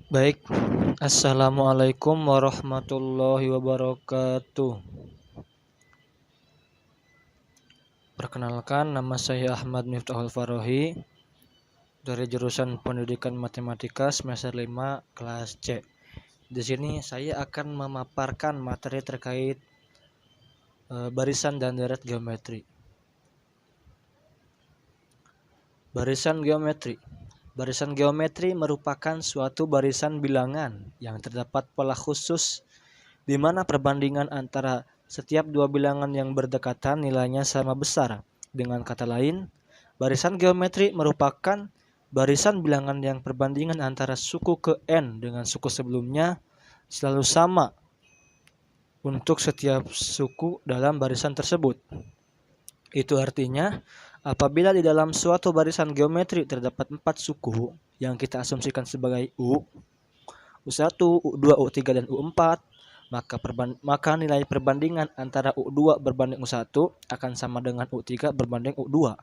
Baik, Assalamualaikum warahmatullahi wabarakatuh. Perkenalkan, nama saya Ahmad Miftahul Farohi dari jurusan Pendidikan Matematika semester 5 kelas C. Di sini saya akan memaparkan materi terkait barisan dan deret geometri. Barisan geometri. Barisan geometri merupakan suatu barisan bilangan yang terdapat pola khusus di mana perbandingan antara setiap dua bilangan yang berdekatan nilainya sama besar. Dengan kata lain, barisan geometri merupakan barisan bilangan yang perbandingan antara suku ke n dengan suku sebelumnya selalu sama untuk setiap suku dalam barisan tersebut. Itu artinya, apabila di dalam suatu barisan geometri terdapat 4 suku yang kita asumsikan sebagai U1, U2, U3, dan U4, maka nilai perbandingan antara U2 berbanding U1 akan sama dengan U3 berbanding U2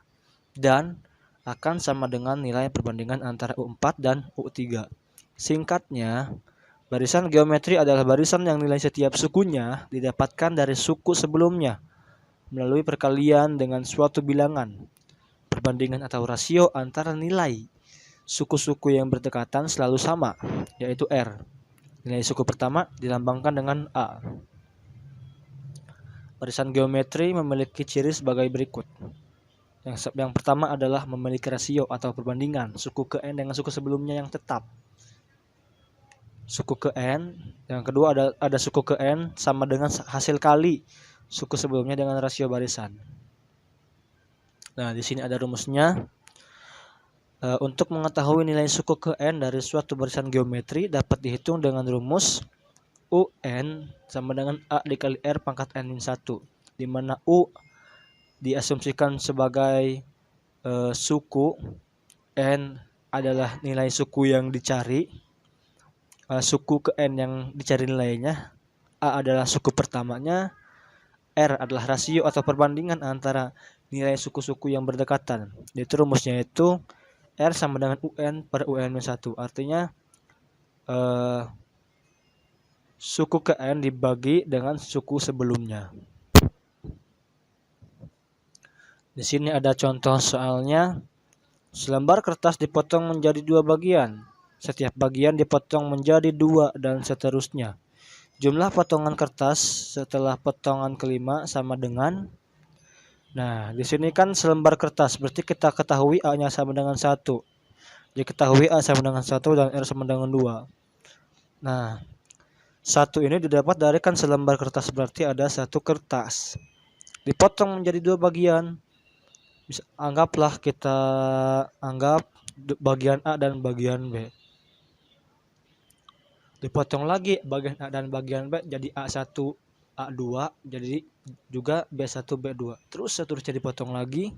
dan akan sama dengan nilai perbandingan antara U4 dan U3. Singkatnya, barisan geometri adalah barisan yang nilai setiap sukunya didapatkan dari suku sebelumnya melalui perkalian dengan suatu bilangan. Perbandingan atau rasio antara nilai suku-suku yang berdekatan selalu sama, yaitu R. Nilai suku pertama dilambangkan dengan A. Barisan geometri memiliki ciri sebagai berikut. Yang pertama adalah memiliki rasio atau perbandingan suku ke N dengan suku sebelumnya yang tetap. Suku ke N. Yang kedua ada suku ke N sama dengan hasil kali suku sebelumnya dengan rasio barisan. Nah, di sini ada rumusnya. Untuk mengetahui nilai suku ke N dari suatu barisan geometri dapat dihitung dengan rumus UN sama dengan A dikali R pangkat N-1, di mana U diasumsikan sebagai suku, N adalah nilai suku yang dicari, suku ke N yang dicari nilainya, A adalah suku pertamanya, R adalah rasio atau perbandingan antara nilai suku-suku yang berdekatan. Itu rumusnya itu R sama dengan UN per UN-1. Artinya suku ke N dibagi dengan suku sebelumnya. Di sini ada contoh soalnya. Selembar kertas dipotong menjadi 2 bagian. Setiap bagian dipotong menjadi 2 dan seterusnya. Jumlah potongan kertas setelah potongan kelima sama dengan. Nah, di sini kan selembar kertas, berarti kita ketahui A-nya sama dengan 1. Diketahui A sama dengan 1 dan R sama dengan 2. Nah, 1 ini didapat dari kan selembar kertas, berarti ada 1 kertas. Dipotong menjadi 2 bagian. Anggaplah kita anggap bagian A dan bagian B. Dipotong lagi bagian A dan bagian B jadi A1, A2, jadi juga B1, B2. Terus seterusnya dipotong lagi.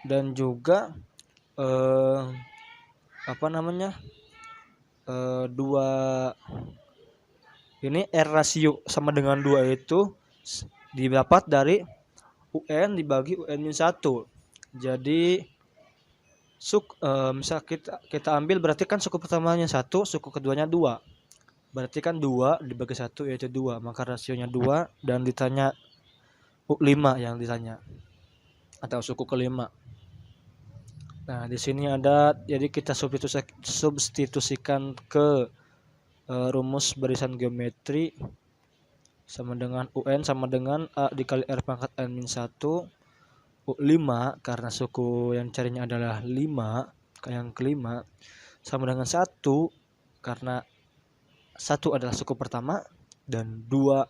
Dan juga dua ini R rasio sama dengan 2 itu didapat dari UN dibagi UN-1. Jadi misal kita ambil berarti kan suku pertamanya 1, suku keduanya 2. Berarti kan 2 dibagi 1 yaitu 2, maka rasionya 2 dan ditanya U5 yang ditanya atau suku kelima. Nah, di sini ada, jadi kita substitusikan ke rumus barisan geometri sama dengan UN sama dengan A dikali R pangkat N-1 U5 karena suku yang carinya adalah 5, yang kelima, sama dengan 1 karena 1 adalah suku pertama dan 2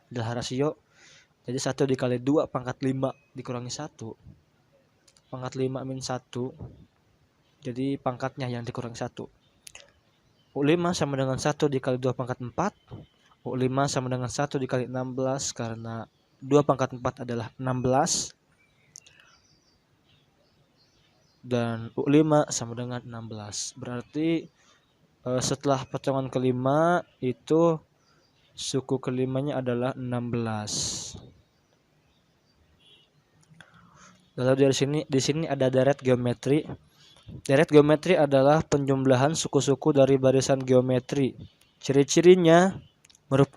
adalah rasio. Jadi 1 dikali 2 pangkat 5 dikurangi 1. Pangkat 5 min 1. Jadi pangkatnya yang dikurangi 1. U5 sama dengan 1 dikali 2 pangkat 4. U5 sama dengan 1 dikali 16 karena 2 pangkat 4 adalah 16. Dan U5 sama dengan 16. Berarti setelah potongan kelima itu suku kelimanya adalah 16. Lalu di sini ada deret geometri. Deret geometri adalah penjumlahan suku-suku dari barisan geometri. Ciri-cirinya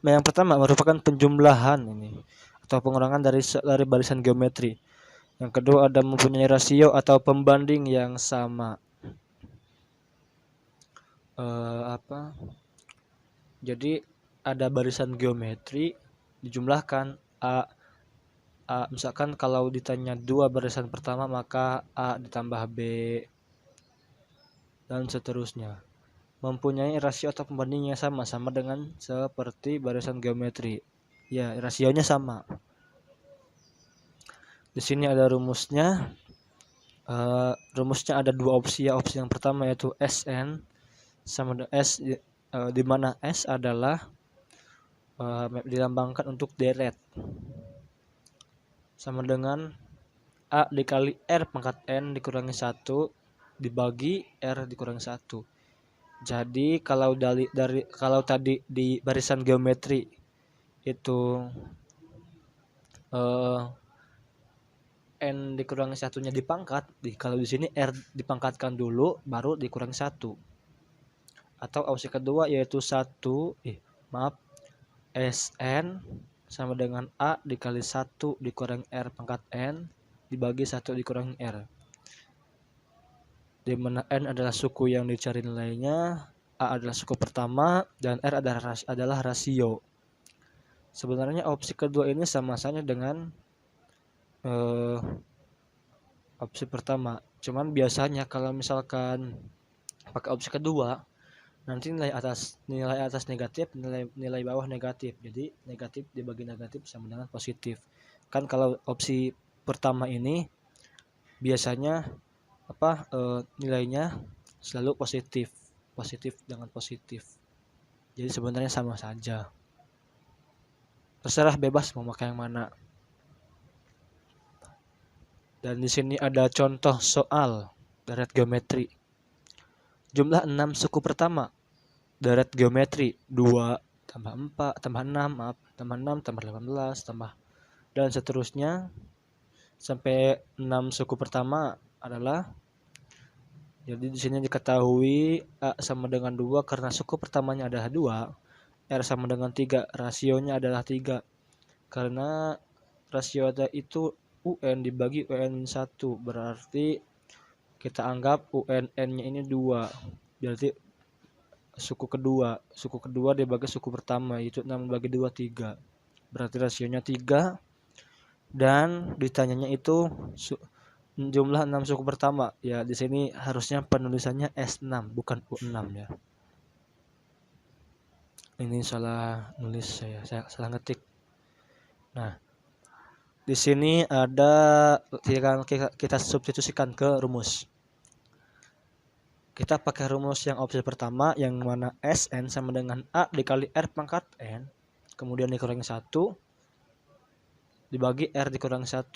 yang pertama merupakan penjumlahan ini atau pengurangan dari barisan geometri. Yang kedua ada mempunyai rasio atau pembanding yang sama. Jadi ada barisan geometri dijumlahkan misalkan kalau ditanya 2 barisan pertama maka A ditambah B dan seterusnya. Mempunyai rasio atau pembanding yang sama dengan seperti barisan geometri. Ya, rasionya sama. Di sini ada rumusnya. Rumusnya ada 2 opsi ya. Opsi yang pertama yaitu Sn sama dengan S di mana S adalah dilambangkan untuk deret. Sama dengan A dikali R pangkat N dikurangi 1 dibagi R dikurangi 1. Jadi kalau tadi di barisan geometri itu N dikurangi 1-nya dipangkat, kalau di sini R dipangkatkan dulu baru dikurangi 1. Atau opsi kedua yaitu Sn sama dengan A dikali 1 dikurangi R pangkat N dibagi 1 dikurangi R. Di mana N adalah suku yang dicari nilainya, A adalah suku pertama, dan R adalah rasio. Sebenarnya opsi kedua ini sama saja dengan opsi pertama. Cuman biasanya kalau misalkan pakai opsi kedua, nanti nilai atas negatif, nilai bawah negatif. Jadi negatif dibagi negatif sama dengan positif. Kan kalau opsi pertama ini biasanya nilainya selalu positif dengan positif. Jadi sebenarnya sama saja. Terserah bebas mau pakai yang mana. Dan di sini ada contoh soal deret geometri. Jumlah 6 suku pertama deret geometri 2 tambah 4 tambah 6 tambah 6 tambah 18 tambah dan seterusnya sampai 6 suku pertama adalah, jadi di sini diketahui A sama dengan 2 karena suku pertamanya adalah 2, R sama dengan 3, rasionya adalah 3. Karena rasio itu UN dibagi UN-1, berarti kita anggap UNN-nya ini 2. Berarti suku kedua dibagi suku pertama, itu 6 bagi 2 3. Berarti rasionya 3. Dan ditanyanya itu jumlah 6 suku pertama. Ya, di sini harusnya penulisannya S6 bukan U6 ya. Ini salah nulis saya salah ngetik. Nah, di sini ada kita substitusikan ke rumus. Kita pakai rumus yang opsi pertama yang mana Sn sama dengan A dikali R pangkat N kemudian dikurangi 1 dibagi R dikurangi 1.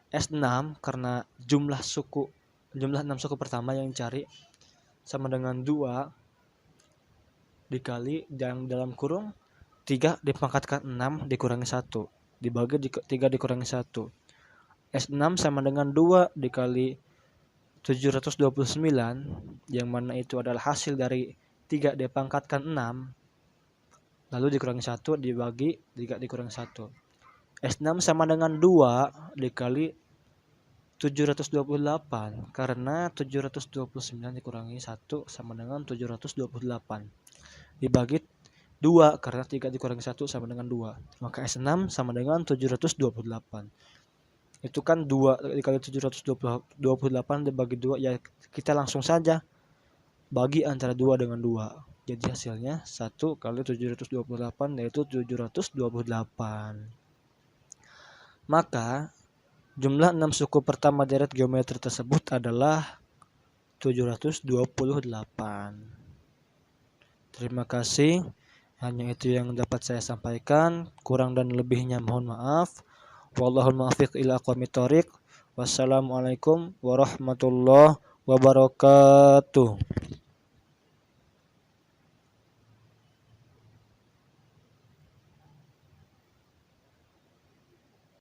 S6 karena jumlah 6 suku pertama yang dicari sama dengan 2 dikali yang dalam kurung 3 dipangkatkan 6 dikurangi 1 dibagi 3 dikurangi 1. S6 sama dengan 2 dikali 729 yang mana itu adalah hasil dari 3 dipangkatkan 6 lalu dikurangi 1 dibagi 3 dikurangi 1. S6 sama dengan 2 dikali 728 karena 729 dikurangi 1 sama dengan 728 dibagi 2 karena 3 dikurangi 1 sama dengan 2, maka S6 sama dengan 728. Itu kan 2 dikali 728 dibagi 2, ya kita langsung saja bagi antara 2 dengan 2. Jadi hasilnya 1 kali 728 yaitu 728. Maka jumlah 6 suku pertama deret geometri tersebut adalah 728. Terima kasih. Hanya itu yang dapat saya sampaikan. Kurang dan lebihnya mohon maaf. Wallahul muwaffiq ila aqwamit thoriq. Wassalamualaikum warahmatullahi wabarakatuh.